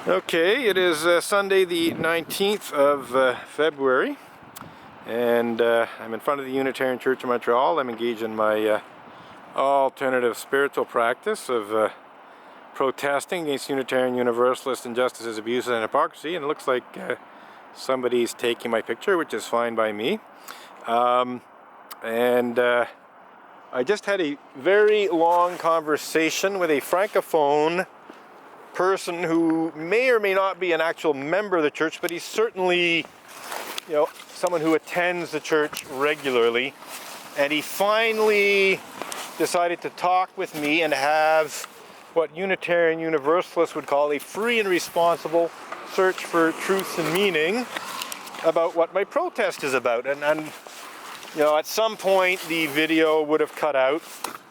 Okay, it is Sunday the 19th of February, and I'm in front of the Unitarian Church of Montreal. I'm engaged in my alternative spiritual practice of protesting against Unitarian Universalist injustices, abuses, and hypocrisy, and it looks like somebody's taking my picture, which is fine by me. I just had a very long conversation with a francophone person who may or may not be an actual member of the church, but he's certainly, someone who attends the church regularly. And he finally decided to talk with me and have what Unitarian Universalists would call a free and responsible search for truth and meaning about what my protest is about. And at some point the video would have cut out.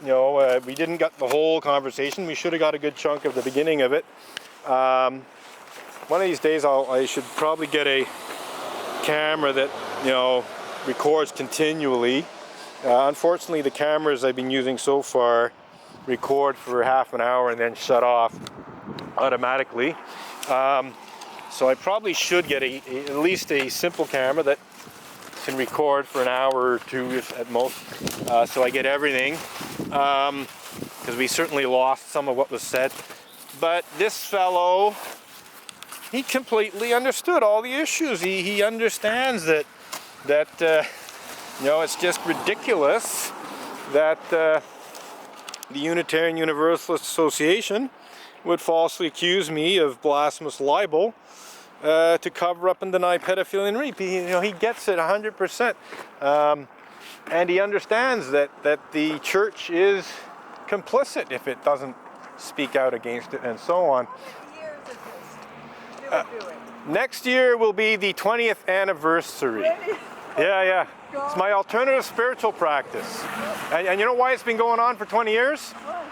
We didn't get the whole conversation. We should have got a good chunk of the beginning of it. One of these days I should probably get a camera that, records continually. Unfortunately, the cameras I've been using so far record for half an hour and then shut off automatically. So I probably should get at least a simple camera that can record for an hour or two at most, so I get everything, because we certainly lost some of what was said. But this fellow, he completely understood all the issues. He understands that it's just ridiculous that the Unitarian Universalist Association would falsely accuse me of blasphemous libel to cover up and deny pedophilia and rape. He gets it 100%. And he understands that the church is complicit if it doesn't speak out against it and so on. How many years is this? Do it. Next year will be the 20th anniversary. Really? Yeah. It's my alternative spiritual practice. And you know why it's been going on for 20 years? Why?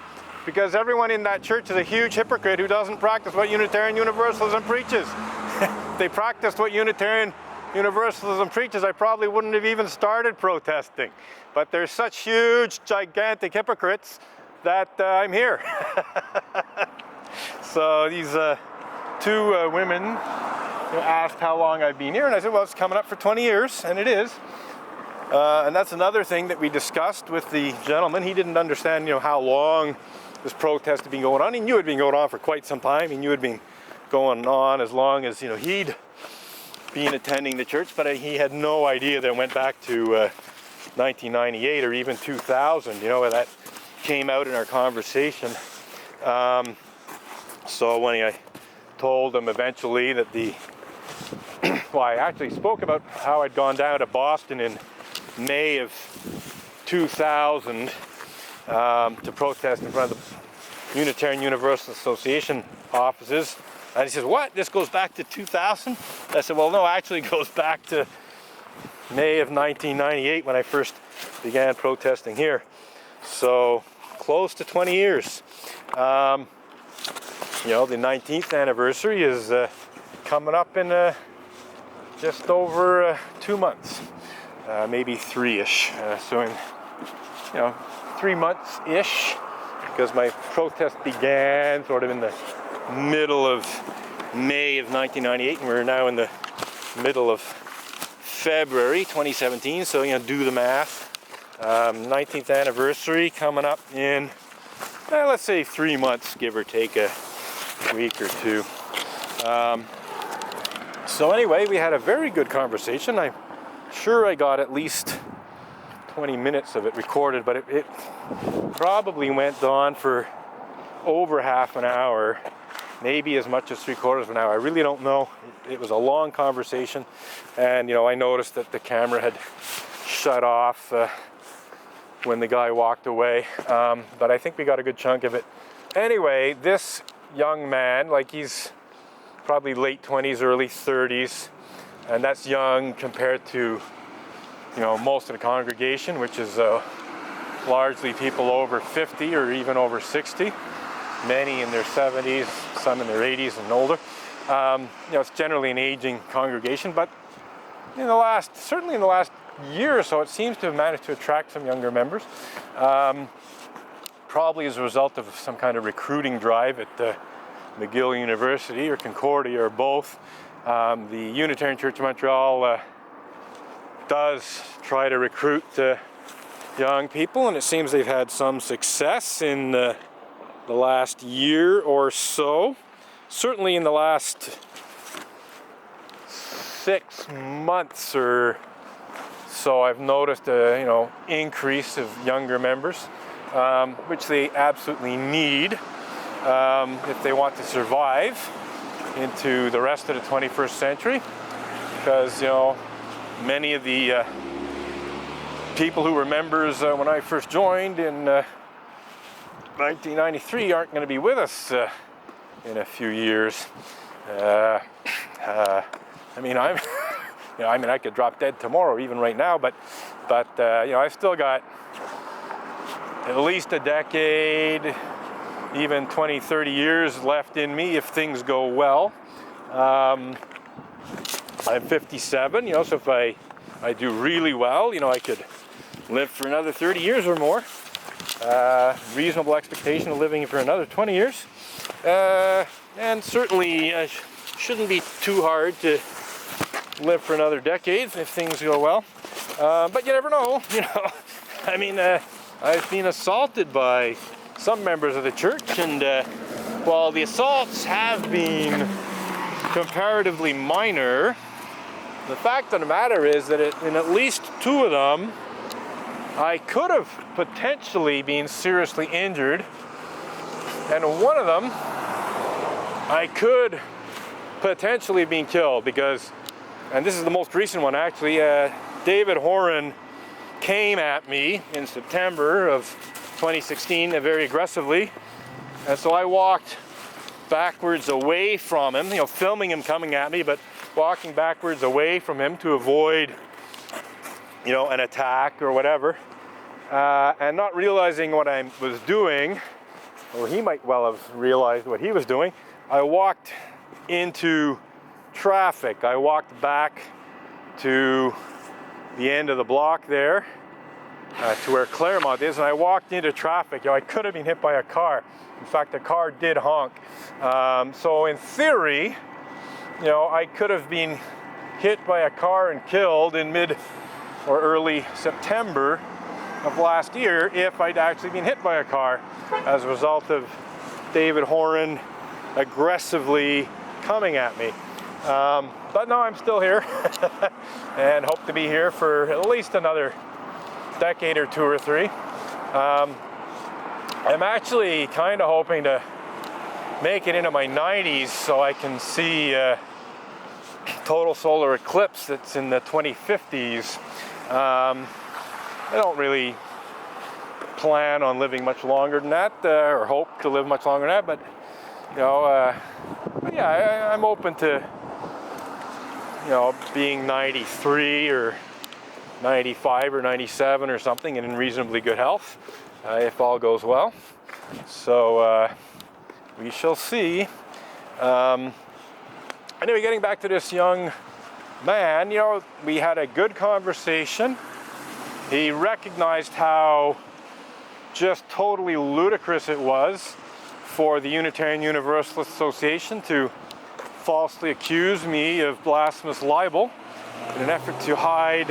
Because everyone in that church is a huge hypocrite who doesn't practice what Unitarian Universalism preaches. If they practiced what Unitarian Universalism preaches, I probably wouldn't have even started protesting. But they're such huge, gigantic hypocrites that I'm here. So these two women asked how long I've been here, and I said, well, it's coming up for 20 years, and it is. And that's another thing that we discussed with the gentleman. He didn't understand, how long this protest had been going on. He knew it had been going on for quite some time. He knew it had been going on as long as, he'd been attending the church, but he had no idea that it went back to 1998 or even 2000, that came out in our conversation. So when I told him eventually that I actually spoke about how I'd gone down to Boston in May of 2000 to protest in front of the Unitarian Universalist Association offices. And he says, what? This goes back to 2000? I said, well, no, actually it goes back to May of 1998 when I first began protesting here. So close to 20 years. The 19th anniversary is coming up in just over 2 months. Maybe three-ish. So in 3 months-ish, because my protest began sort of in the middle of May of 1998, and we're now in the middle of February 2017, so do the math. 19th anniversary coming up in, let's say 3 months, give or take a week or two. So anyway, we had a very good conversation. I'm sure I got at least 20 minutes of it recorded, but it probably went on for over half an hour, maybe as much as 3/4 of an hour. I really don't know. It was a long conversation, and I noticed that the camera had shut off when the guy walked away, but I think we got a good chunk of it. Anyway, this young man, he's probably late 20s, early 30s, and that's young compared to most of the congregation, which is largely people over 50 or even over 60, many in their 70s, some in their 80s and older. It's generally an aging congregation, but certainly in the last year or so, it seems to have managed to attract some younger members. Probably as a result of some kind of recruiting drive at McGill University or Concordia or both. The Unitarian Church of Montreal does try to recruit young people, and it seems they've had some success in the last year or so. Certainly in the last 6 months or so, I've noticed a increase of younger members, which they absolutely need if they want to survive into the rest of the 21st century. Because many of the people who were members when I first joined in 1993 aren't going to be with us in a few years. I could drop dead tomorrow, even right now, but I've still got at least a decade, even 20, 30 years left in me if things go well. I'm 57, so if I do really well, I could live for another 30 years or more. Reasonable expectation of living for another 20 years. And certainly shouldn't be too hard to live for another decade if things go well. But you never know, I've been assaulted by some members of the church, and while the assaults have been comparatively minor, the fact of the matter is that in at least 2 of them, I could have potentially been seriously injured, and in 1 of them, I could potentially have been killed because, and this is the most recent one actually, David Horan came at me in September of 2016 very aggressively, and so I walked backwards away from him, filming him coming at me, but walking backwards away from him to avoid an attack or whatever, and not realizing what I was doing, or he might well have realized what he was doing. I walked into traffic. I walked back to the end of the block there, to where Claremont is, and I walked into traffic. I could have been hit by a car. In fact, the car did honk. So in theory, I could have been hit by a car and killed in mid or early September of last year if I'd actually been hit by a car as a result of David Horan aggressively coming at me. But no, I'm still here and hope to be here for at least another decade or 2 or 3. I'm actually kind of hoping to make it into my 90s so I can see total solar eclipse that's in the 2050s. I don't really plan on living much longer than that, or hope to live much longer than that, but yeah, I'm open to being 93 or 95 or 97 or something, and in reasonably good health, if all goes well. So we shall see. Anyway, getting back to this young man, we had a good conversation. He recognized how just totally ludicrous it was for the Unitarian Universalist Association to falsely accuse me of blasphemous libel in an effort to hide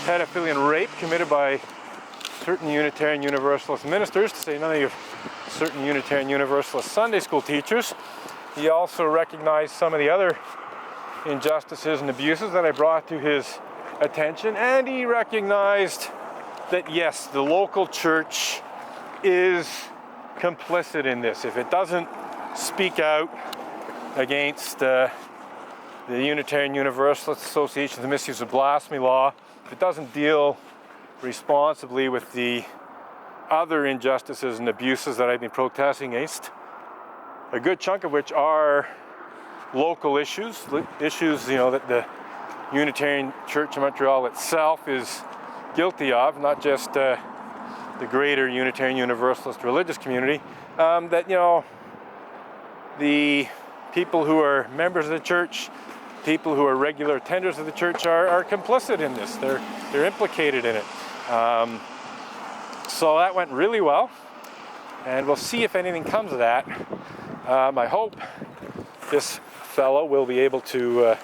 pedophilia and rape committed by certain Unitarian Universalist ministers, to say nothing of certain Unitarian Universalist Sunday school teachers. He also recognized some of the other injustices and abuses that I brought to his attention, and he recognized that yes, the local church is complicit in this. If it doesn't speak out against the Unitarian Universalist Association, the misuse of blasphemy law, if it doesn't deal responsibly with the other injustices and abuses that I've been protesting against, a good chunk of which are local issues that the Unitarian Church of Montreal itself is guilty of, not just the greater Unitarian Universalist religious community, that the people who are members of the church, people who are regular attenders of the church are complicit in this. They're implicated in it. So that went really well, and we'll see if anything comes of that. I hope this fellow will be able to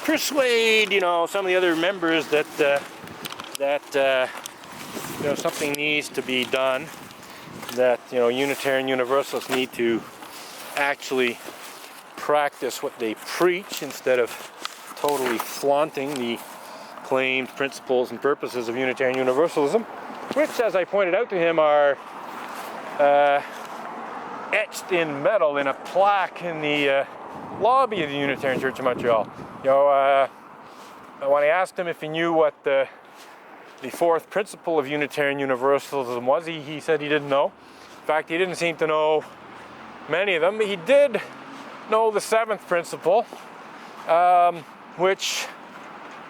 persuade, some of the other members that something needs to be done. That Unitarian Universalists need to actually practice what they preach instead of totally flaunting the claimed principles and purposes of Unitarian Universalism, which, as I pointed out to him, are etched in metal in a plaque in the lobby of the Unitarian Church of Montreal. When I asked him if he knew what the fourth principle of Unitarian Universalism was, he said he didn't know. In fact, he didn't seem to know many of them, but he did know the seventh principle, which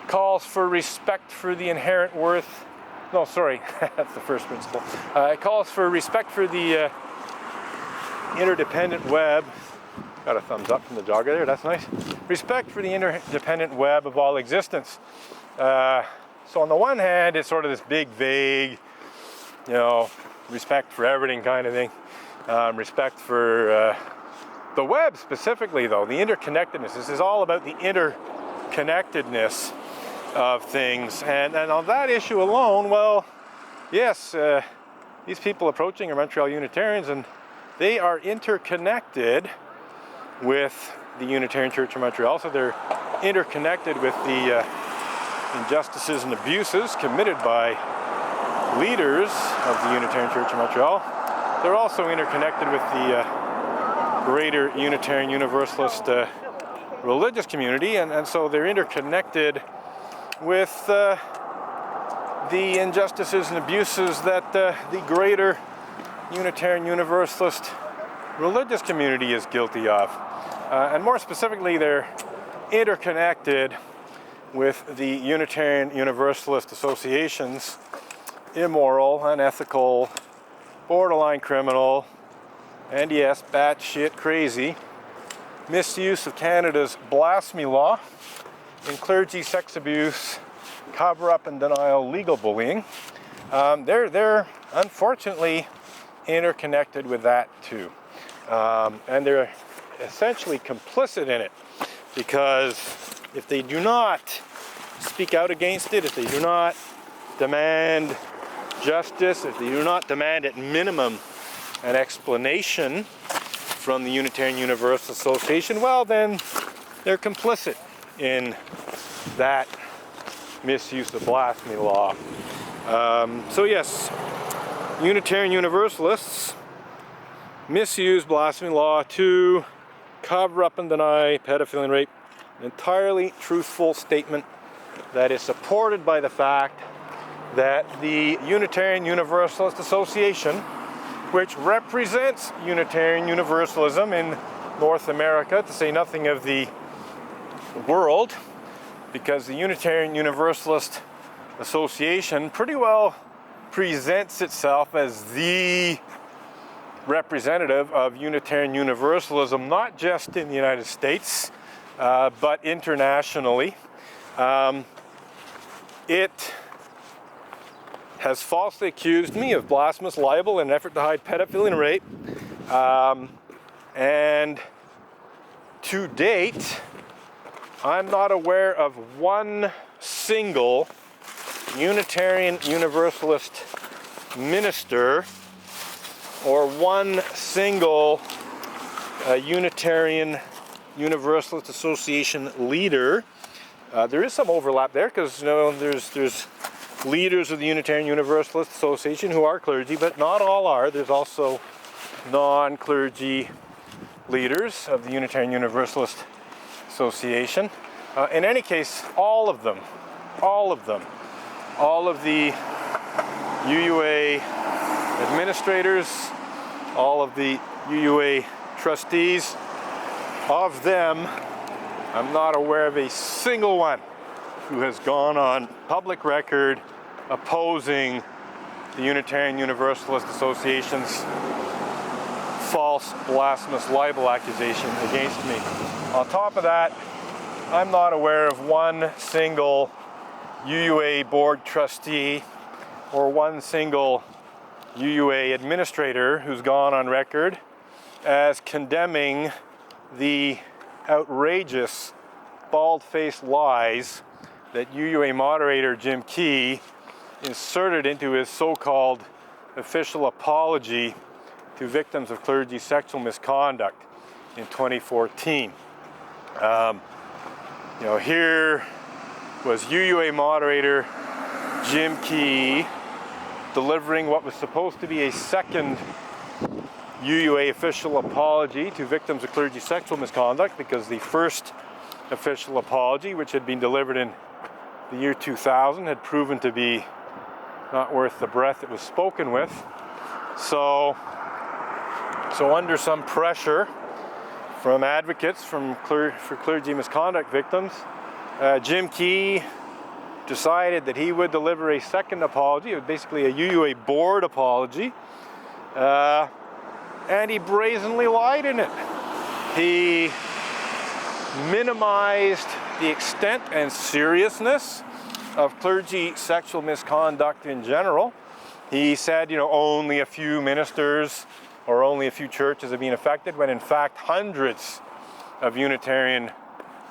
calls for respect for the inherent worth. No, sorry, that's the first principle. It calls for respect for the interdependent web. Got a thumbs up from the jogger there, that's nice. Respect for the interdependent web of all existence. So on the one hand, it's sort of this big, vague, respect for everything kind of thing. Respect for the web specifically, though, the interconnectedness. This is all about the interconnectedness of things. And on that issue alone, well, yes, these people approaching are Montreal Unitarians, and they are interconnected with the Unitarian Church of Montreal. So they're interconnected with the injustices and abuses committed by leaders of the Unitarian Church of Montreal. They're also interconnected with the greater Unitarian Universalist religious community, and so they're interconnected with the injustices and abuses that the greater Unitarian Universalist religious community is guilty of. And more specifically, they're interconnected with the Unitarian Universalist Association's immoral, unethical, borderline criminal, and yes, batshit crazy misuse of Canada's blasphemy law in clergy sex abuse, cover-up and denial, legal bullying. They're unfortunately interconnected with that too. And they're essentially complicit in it, because if they do not speak out against it, if they do not demand justice, if they do not demand at minimum an explanation from the Unitarian Universalist Association, well then they're complicit in that misuse of blasphemy law. So yes, Unitarian Universalists misuse blasphemy law to cover up and deny pedophilia and rape. An entirely truthful statement that is supported by the fact that the Unitarian Universalist Association, which represents Unitarian Universalism in North America, to say nothing of the world, because the Unitarian Universalist Association pretty well presents itself as the representative of Unitarian Universalism, not just in the United States, but internationally. It has falsely accused me of blasphemous libel in an effort to hide pedophilia and rape. And to date, I'm not aware of one single Unitarian Universalist minister or one single Unitarian Universalist Association leader. There is some overlap there, because there's leaders of the Unitarian Universalist Association who are clergy, but not all are. There's also non-clergy leaders of the Unitarian Universalist Association. In any case, all of the UUA administrators, all of the UUA trustees, of them, I'm not aware of a single one who has gone on public record opposing the Unitarian Universalist Association's false blasphemous libel accusation against me. On top of that, I'm not aware of one single UUA board trustee or one single UUA administrator who's gone on record as condemning the outrageous, bald-faced lies that UUA moderator Jim Key inserted into his so-called official apology to victims of clergy sexual misconduct in 2014. Here was UUA moderator Jim Key delivering what was supposed to be a second UUA official apology to victims of clergy sexual misconduct, because the first official apology, which had been delivered in the year 2000, had proven to be not worth the breath it was spoken with. So under some pressure from advocates for clergy misconduct victims, Jim Key decided that he would deliver a second apology. It was basically a UUA board apology, and he brazenly lied in it. He minimized the extent and seriousness of clergy sexual misconduct in general. He said, only a few ministers or only a few churches have been affected, when in fact hundreds of Unitarian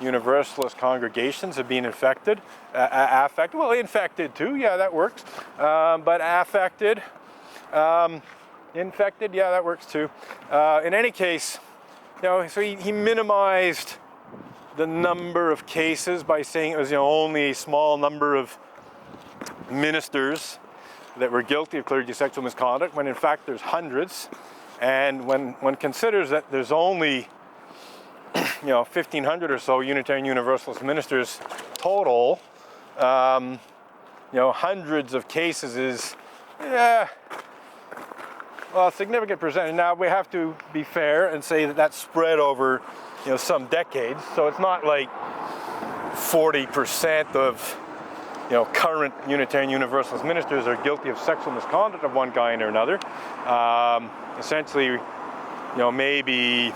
Universalist congregations have been affected. Well, infected too, yeah, that works. But affected, infected, yeah, that works too. In any case, so he minimized the number of cases by saying it was only a small number of ministers that were guilty of clergy sexual misconduct, when in fact there's hundreds. And when one considers that there's only 1,500 or so Unitarian Universalist ministers total, hundreds of cases is, a significant percentage. Now, we have to be fair and say that that's spread over, some decades. So it's not like 40% of, current Unitarian Universalist ministers are guilty of sexual misconduct of one kind or another. Essentially, maybe